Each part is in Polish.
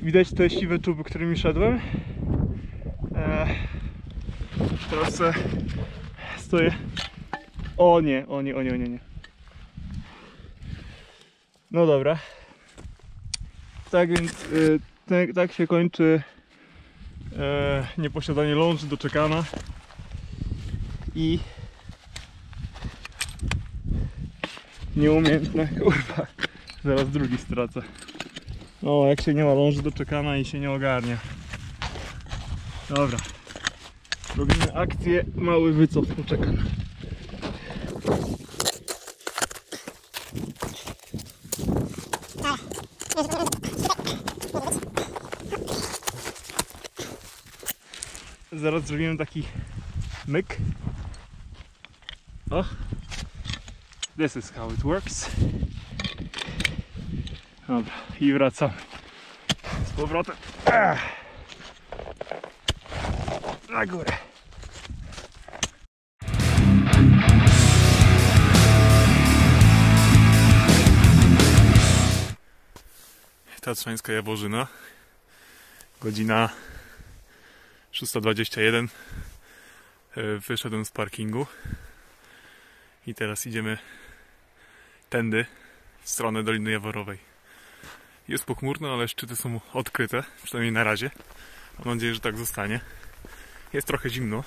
Widać te siwe czuby, którymi szedłem. Teraz stoję. O nie. No dobra. Tak więc tak się kończy nieposiadanie ląży doczekana i nieumiejętne, kurwa, zaraz drugi stracę. O, jak się nie ma ląży doczekana i się nie ogarnia. Dobra, robimy akcję, mały wycof poczekana. Zaraz zrobimy taki myk. O, this is how it works. Dobra, i wracamy z powrotem na górę. Tatrzańska Jaworzyna, godzina 6:21. Wyszedłem z parkingu i teraz idziemy tędy w stronę Doliny Jaworowej. Jest pochmurno, ale szczyty są odkryte, przynajmniej na razie. Mam nadzieję, że tak zostanie. Jest trochę zimno.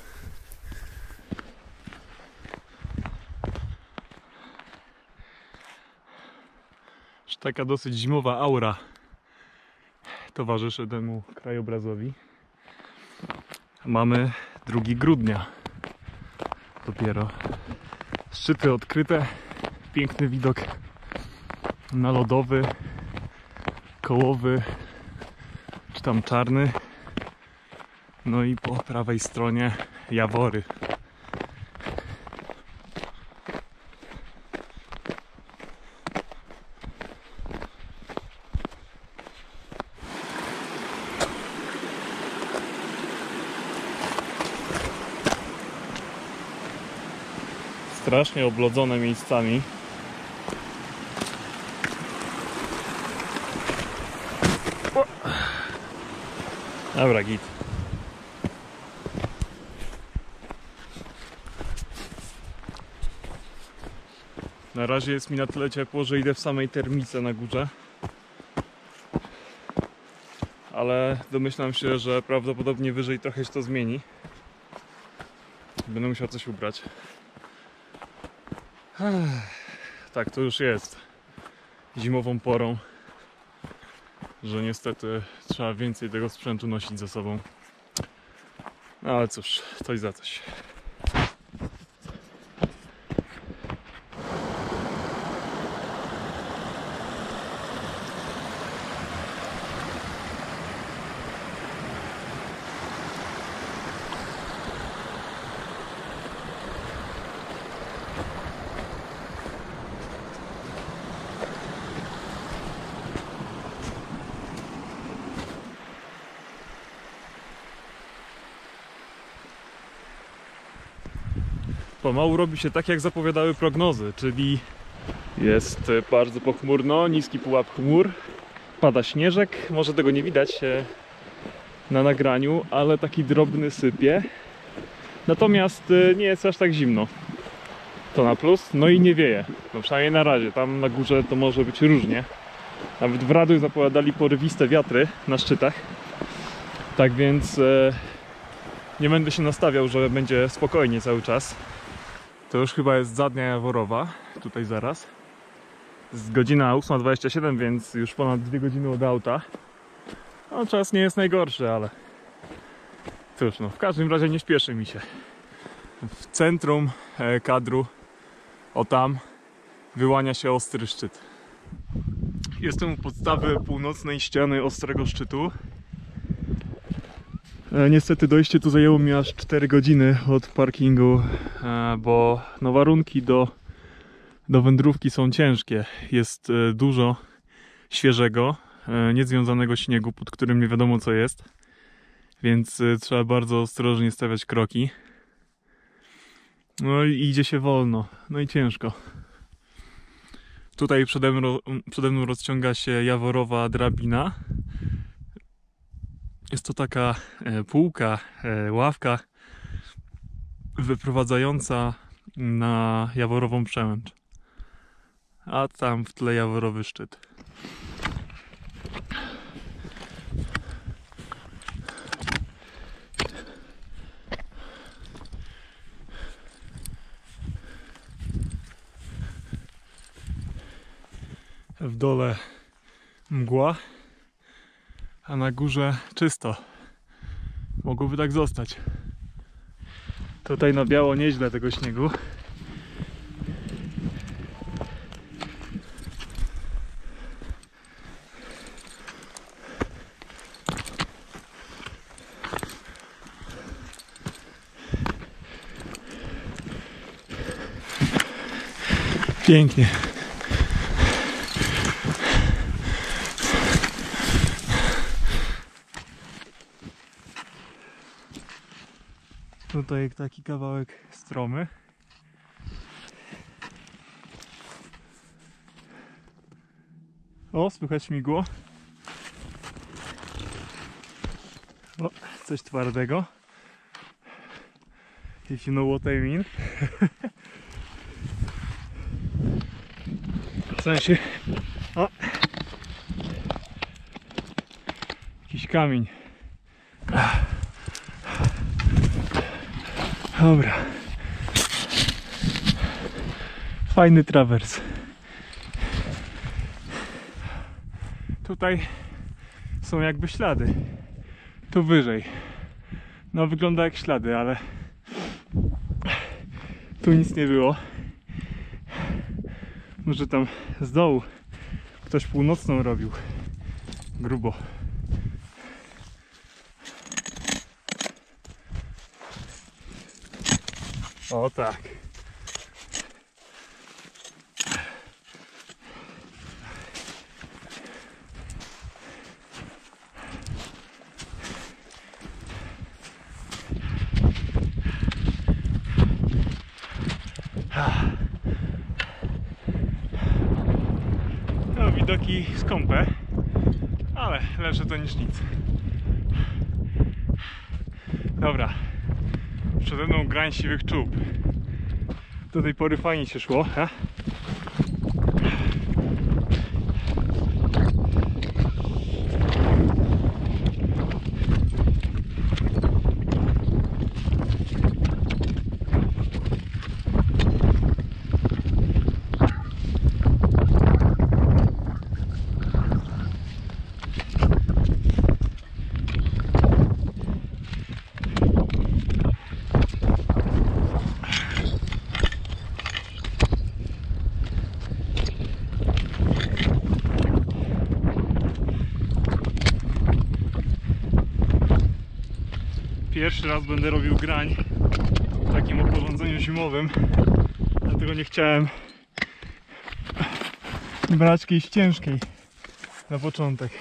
Taka dosyć zimowa aura towarzyszy temu krajobrazowi. Mamy 2 grudnia. Dopiero szczyty odkryte. Piękny widok na lodowy, kołowy, czy tam czarny. No i po prawej stronie Jawory. Strasznie oblodzone miejscami. O! Dobra, git. Na razie jest mi na tyle ciepło, że idę w samej termice na górze. Ale domyślam się, że prawdopodobnie wyżej trochę się to zmieni. Będę musiał coś ubrać. Tak to już jest zimową porą, że niestety trzeba więcej tego sprzętu nosić ze sobą. No ale cóż, coś za coś. Pomału robi się tak, jak zapowiadały prognozy, czyli jest bardzo pochmurno, niski pułap chmur, pada śnieżek, może tego nie widać na nagraniu, ale taki drobny sypie. Natomiast nie jest aż tak zimno. To na plus, no i nie wieje, no przynajmniej na razie, tam na górze to może być różnie. Nawet w Radomiu zapowiadali porywiste wiatry na szczytach, tak więc nie będę się nastawiał, że będzie spokojnie cały czas. To już chyba jest Zadnia Jaworowa, tutaj zaraz. Jest godzina 8:27, więc już ponad 2 godziny od auta. No, czas nie jest najgorszy, ale cóż, no, w każdym razie nie śpieszy mi się. W centrum kadru, o tam, wyłania się ostry szczyt. Jestem u podstawy północnej ściany ostrego szczytu. Niestety dojście tu zajęło mi aż 4 godziny od parkingu, bo no warunki do wędrówki są ciężkie. Jest dużo świeżego, niezwiązanego śniegu, pod którym nie wiadomo co jest, więc trzeba bardzo ostrożnie stawiać kroki. No i idzie się wolno, no i ciężko. Tutaj przede mną rozciąga się Jaworowa drabina. Jest to taka półka, ławka wyprowadzająca na Jaworową Przełęcz. A tam w tle Jaworowy Szczyt. W dole mgła, a na górze czysto. Mogłoby tak zostać. Tutaj na biało nieźle tego śniegu. Pięknie. Tutaj taki kawałek stromy. O, słychać śmigło. O, coś twardego. If you know what I mean. W sensie... O! Jakiś kamień. Dobra. Fajny trawers. Tutaj są jakby ślady. Tu wyżej. No wygląda jak ślady, ale tu nic nie było. Może tam z dołu ktoś północną robił. Grubo. O tak. No, widoki skąpe, ale lepsze to niż nic. Dobra. Przede mną grań siwych czub. Do tej pory fajnie się szło, he? Pierwszy raz będę robił grań w takim oporządzeniu zimowym, dlatego nie chciałem brać jakiejś ciężkiej na początek.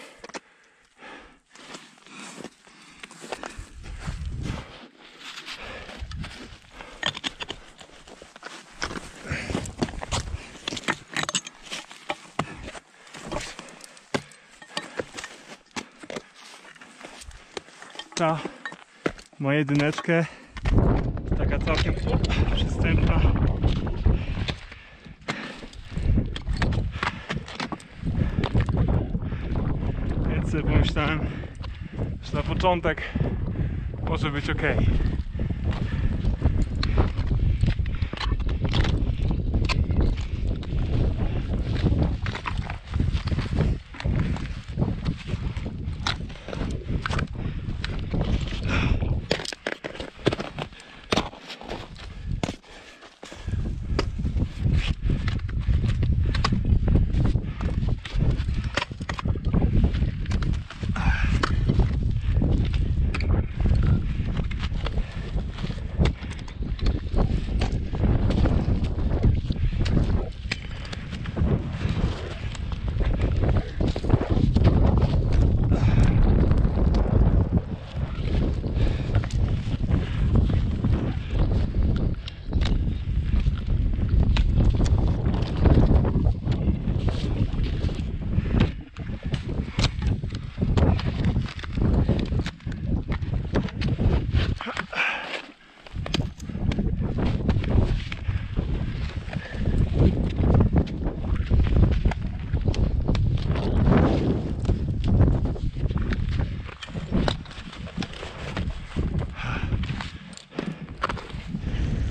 Ta ma jedyneczkę, taka całkiem przystępna. Więc sobie pomyślałem, że na początek może być ok.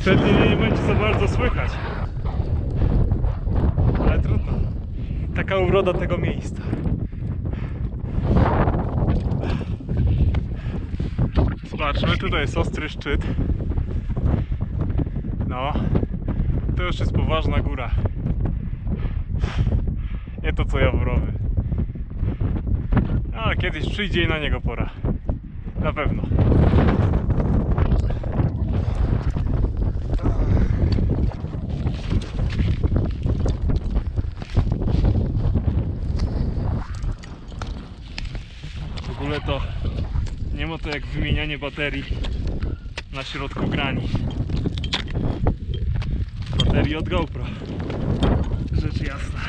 Pewnie nie będzie za bardzo słychać. Ale trudno. Taka uroda tego miejsca. Zobaczmy, tutaj jest ostry szczyt. No, to już jest poważna góra. Nie to co Jaworowy. Ale kiedyś przyjdzie i na niego pora. Na pewno. W ogóle to nie ma to jak wymienianie baterii na środku grani. Baterii od GoPro. Rzecz jasna.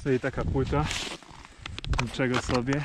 Stoi taka płyta, niczego sobie.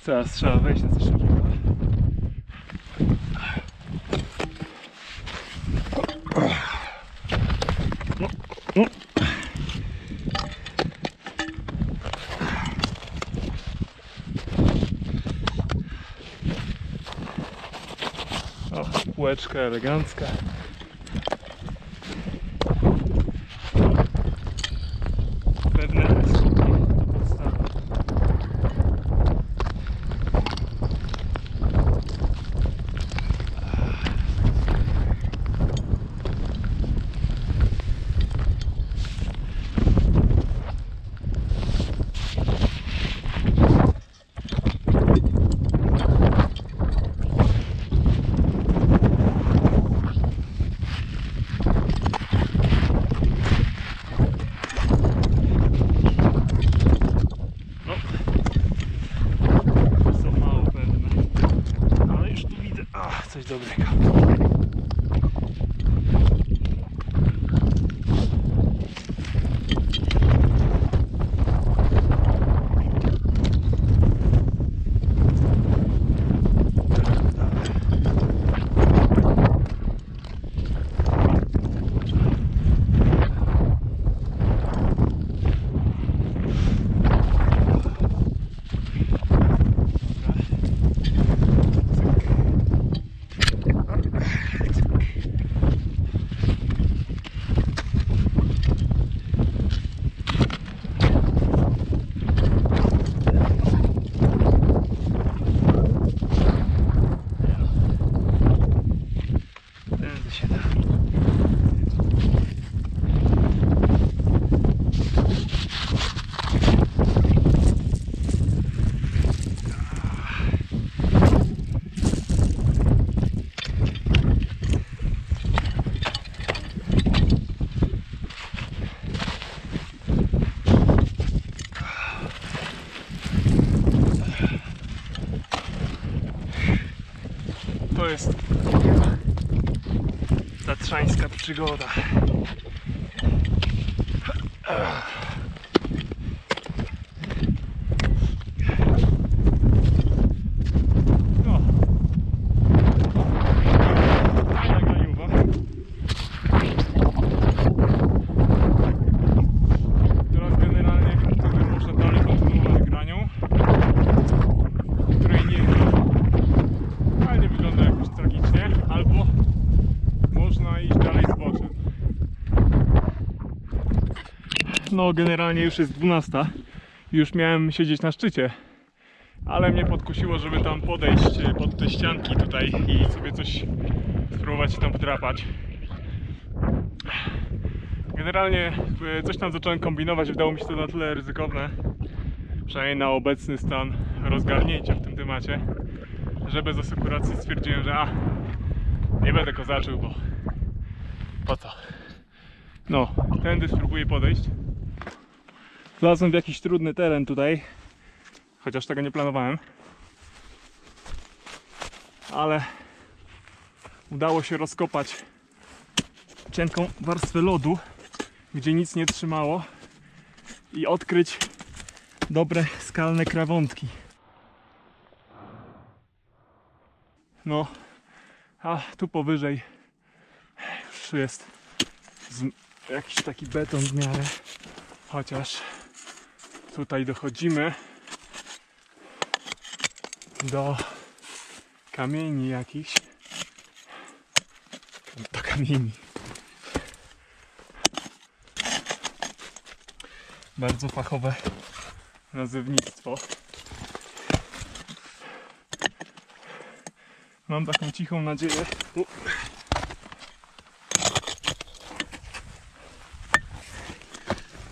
Teraz trzeba wejść na coś szybkiego. O, półeczka elegancka. Pewne szybkie do podstawy. jest tatrzańska przygoda. No. Teraz generalnie tutaj można dalej kontynuować granią, której nie wygląda jakoś tragicznie, albo można iść dalej z boczem. No generalnie już jest 12. Już miałem siedzieć na szczycie, ale mnie podkusiło, żeby tam podejść pod te ścianki tutaj i sobie coś spróbować tam wdrapać. Generalnie coś tam zacząłem kombinować, wydało mi się to na tyle ryzykowne, przynajmniej na obecny stan rozgarnięcia w tym temacie, że bez asekuracji stwierdziłem, że nie będę kozaczył, bo po co? No, tędy spróbuję podejść. Wlazłem w jakiś trudny teren tutaj, chociaż tego nie planowałem, ale udało się rozkopać cienką warstwę lodu, gdzie nic nie trzymało, i odkryć dobre skalne krawątki. No, a tu powyżej już jest jakiś taki beton w miarę, chociaż tutaj dochodzimy do kamieni jakichś. Do kamieni. Bardzo fachowe nazewnictwo. Mam taką cichą nadzieję,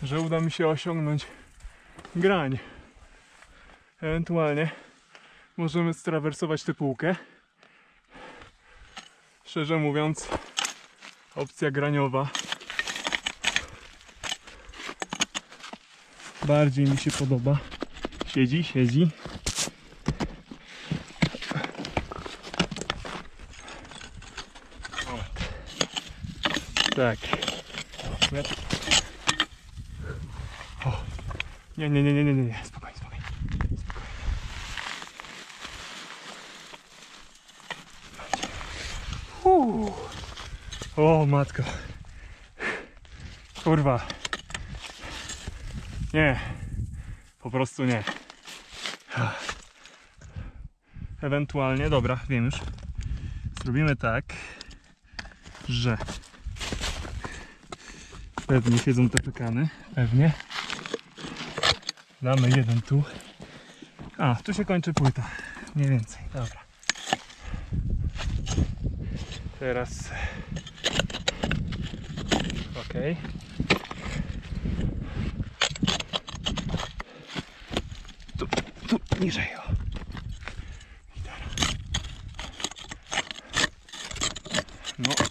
że uda mi się osiągnąć grań. Ewentualnie możemy strawersować tę półkę. Szczerze mówiąc, opcja graniowa bardziej mi się podoba. Siedzi. Tak. O. Nie. Spokojnie. O matko. Kurwa. Nie. Po prostu nie. Ewentualnie, dobra, wiem już. Zrobimy tak, że pewnie siedzą te pekany. Pewnie. Damy jeden tu. Tu się kończy płyta. Mniej więcej. Dobra. Teraz okej. Tu niżej, o.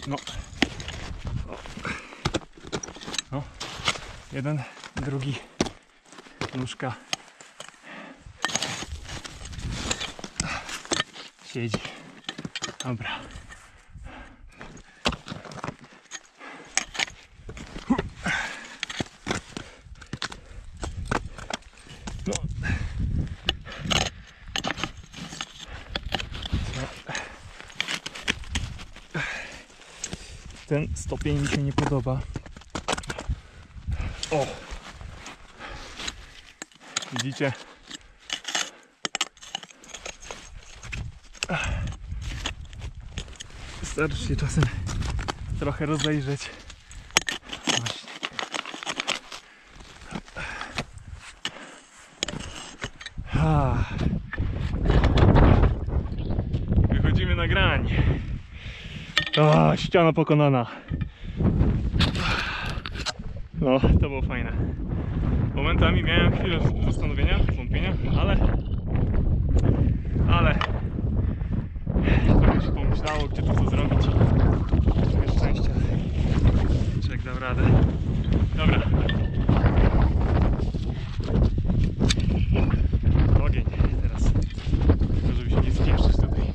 No. No. Jeden, drugi. Nóżka. Siedzi. Dobra. No. Ten stopień mi się nie podoba. O! Widzicie? Wystarczy się czasem trochę rozejrzeć. Właśnie. Wychodzimy na grań. Ściana pokonana. No, to było fajne. Momentami miałem chwilę zastanowienia, zwątpienia, ale trochę się pomyślało, gdzie to co zrobić. Trochę szczęścia. Człowiek dał radę. Dobra. Ogień teraz. Tylko żeby się nie spieprzyć tutaj.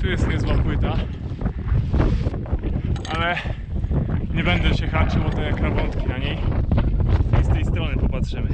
Tu jest niezła płyta, ale nie będę się haczył o te krawątki na niej. I z tej strony popatrzymy.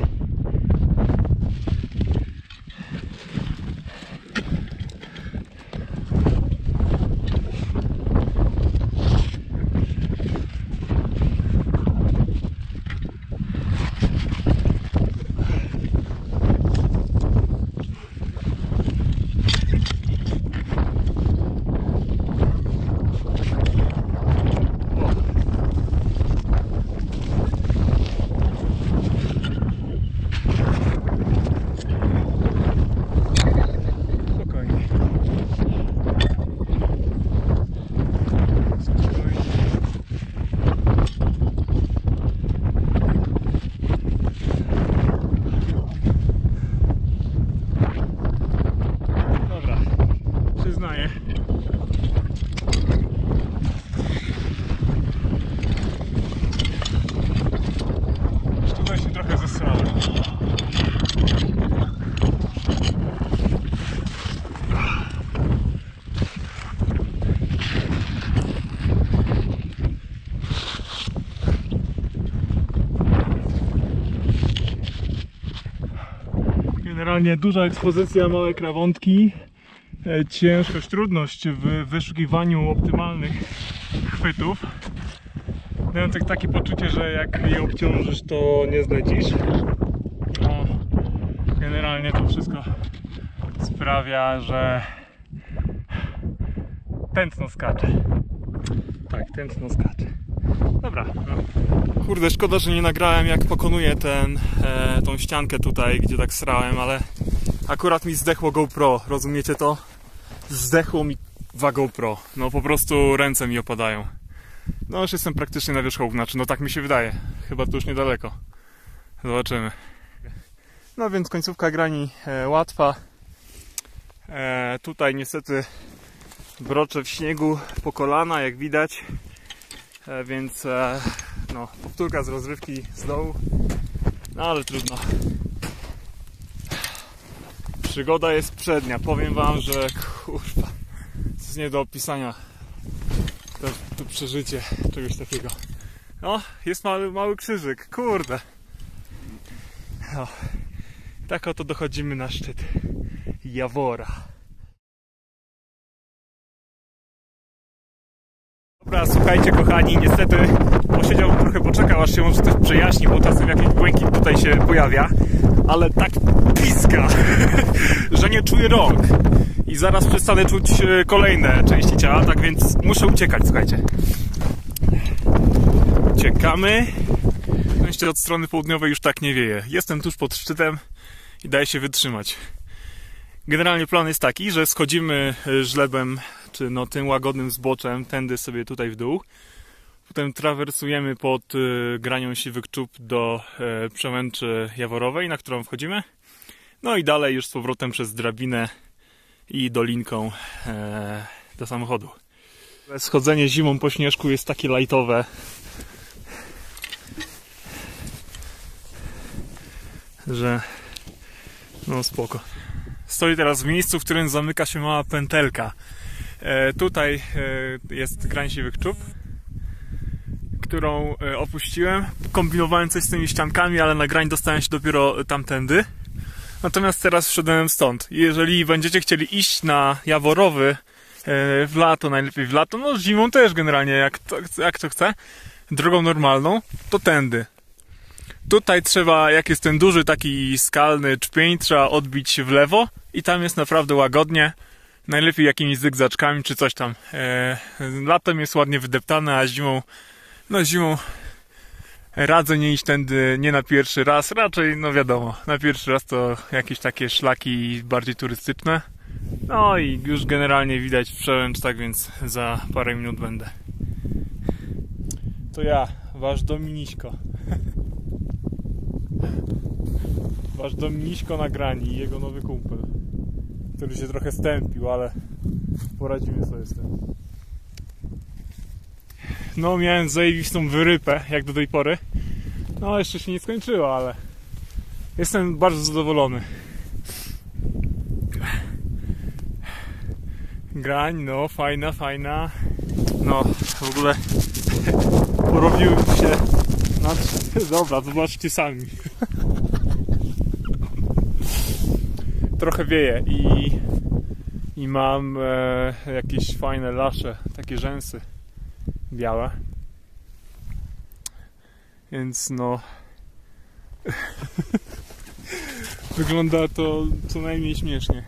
Generalnie duża ekspozycja, małe krawątki, ciężkość, trudność w wyszukiwaniu optymalnych chwytów. Miałem takie poczucie, że jak je obciążysz, to nie zlecisz. No, generalnie to wszystko sprawia, że tętno skacze. Tak, tętno skacze. Dobra. No. Kurde, szkoda, że nie nagrałem, jak pokonuję tą ściankę tutaj, gdzie tak srałem, ale akurat mi zdechło GoPro, rozumiecie to? Zdechło mi 2 GoPro. No po prostu ręce mi opadają. No już jestem praktycznie na wierzchołku, znaczy no tak mi się wydaje. Chyba tu już niedaleko. Zobaczymy. No więc końcówka grani łatwa. Tutaj niestety broczę w śniegu po kolana, jak widać. Więc no, powtórka z rozrywki z dołu. No ale trudno. Przygoda jest przednia. Powiem wam, że kurwa, to jest nie do opisania to przeżycie czegoś takiego. No, jest mały krzyżyk. Kurde. No, tak oto dochodzimy na szczyt Jawora. Dobra, słuchajcie kochani, niestety posiedział, trochę poczekał, aż się może coś przejaśni, bo czasem jakiś błękit tutaj się pojawia, ale tak piska, że nie czuję rąk i zaraz przestanę czuć kolejne części ciała, tak więc muszę uciekać, słuchajcie. Uciekamy. Szczęście od strony południowej już tak nie wieje. Jestem tuż pod szczytem i daje się wytrzymać. Generalnie plan jest taki, że schodzimy żlebem, czy no tym łagodnym zboczem, tędy sobie tutaj w dół. Potem trawersujemy pod granią Siwych Czub do przełęczy Jaworowej, na którą wchodzimy. No i dalej już z powrotem przez drabinę i dolinką do samochodu. Schodzenie zimą po śnieżku jest takie lajtowe, że no spoko. Stoję teraz w miejscu, w którym zamyka się mała pętelka. Tutaj jest grań Siwych Czub, którą opuściłem. Kombinowałem coś z tymi ściankami, ale na grań dostałem się dopiero tamtędy. Natomiast teraz wszedłem stąd. Jeżeli będziecie chcieli iść na Jaworowy w lato, najlepiej w lato, no zimą też generalnie, jak to chce, drogą normalną, to tędy. Tutaj trzeba, jak jest ten duży taki skalny czpień, trzeba odbić w lewo i tam jest naprawdę łagodnie. Najlepiej jakimiś zygzaczkami czy coś tam. Latem jest ładnie wydeptane, a zimą, no zimą radzę nie iść tędy nie na pierwszy raz. Raczej, no wiadomo, na pierwszy raz to jakieś takie szlaki bardziej turystyczne. No i już generalnie widać przełęcz, tak więc za parę minut będę. To ja, wasz Dominiśko. Wasz Dominiśko na grani i jego nowy kumpel, który się trochę stępił, ale poradzimy sobie z tym. No, miałem zajebistą wyrypę, jak do tej pory. No, jeszcze się nie skończyło, ale jestem bardzo zadowolony. Grań, no fajna, fajna. No w ogóle porobiłem się Dobra, zobaczcie sami. Trochę wieje i mam jakieś fajne lasze, takie rzęsy białe. Więc no wygląda to co najmniej śmiesznie.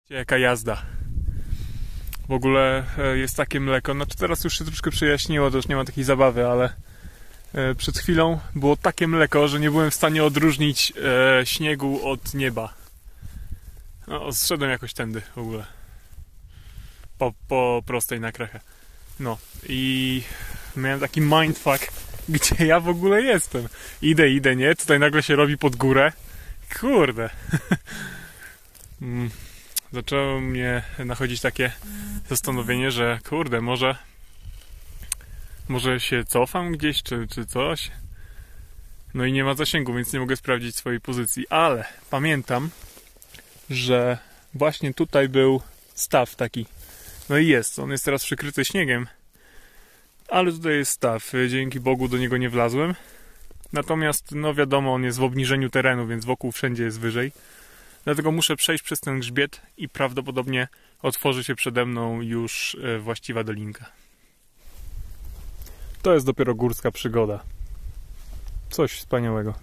Jaka jazda. W ogóle jest takie mleko. Znaczy teraz już się troszkę przejaśniło, to już nie ma takiej zabawy, ale przed chwilą było takie mleko, że nie byłem w stanie odróżnić śniegu od nieba. No, zszedłem jakoś tędy w ogóle. Po prostej na krechę. No i miałem taki mindfuck, gdzie ja w ogóle jestem. Idę, nie? Tutaj nagle się robi pod górę. Kurde. Zaczęło mnie nachodzić takie zastanowienie, że kurde, może się cofam gdzieś, czy coś. No i nie ma zasięgu, więc nie mogę sprawdzić swojej pozycji. Ale pamiętam, że właśnie tutaj był staw taki. No i jest. On jest teraz przykryty śniegiem. Ale tutaj jest staw. Dzięki Bogu do niego nie wlazłem. Natomiast, no wiadomo, on jest w obniżeniu terenu, więc wokół wszędzie jest wyżej. Dlatego muszę przejść przez ten grzbiet i prawdopodobnie otworzy się przede mną już właściwa dolinka. To jest dopiero górska przygoda. Coś wspaniałego.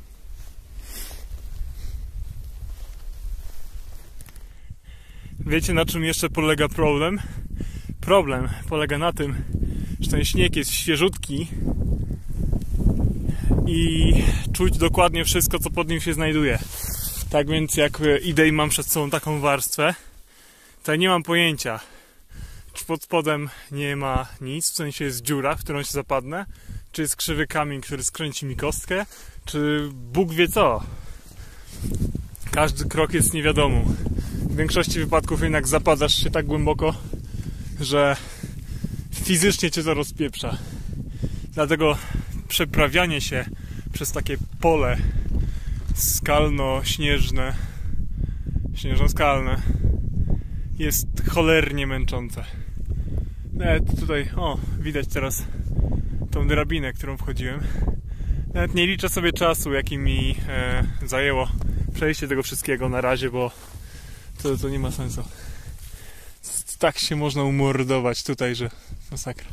Wiecie, na czym jeszcze polega problem? Problem polega na tym, że ten śnieg jest świeżutki i czuć dokładnie wszystko, co pod nim się znajduje. Tak więc jak idę i mam przed sobą taką warstwę, to nie mam pojęcia, czy pod spodem nie ma nic, w sensie jest dziura, w którą się zapadnę, czy jest krzywy kamień, który skręci mi kostkę, czy Bóg wie co. Każdy krok jest niewiadomą. W większości wypadków jednak zapadasz się tak głęboko, że fizycznie cię to rozpieprza. Dlatego przeprawianie się przez takie pole skalno-śnieżne, śnieżno-skalne jest cholernie męczące. Nawet tutaj, widać teraz tą drabinę, którą wchodziłem. Nawet nie liczę sobie czasu, jaki mi zajęło przejście tego wszystkiego na razie, bo to nie ma sensu. Tak się można umordować tutaj, że masakra.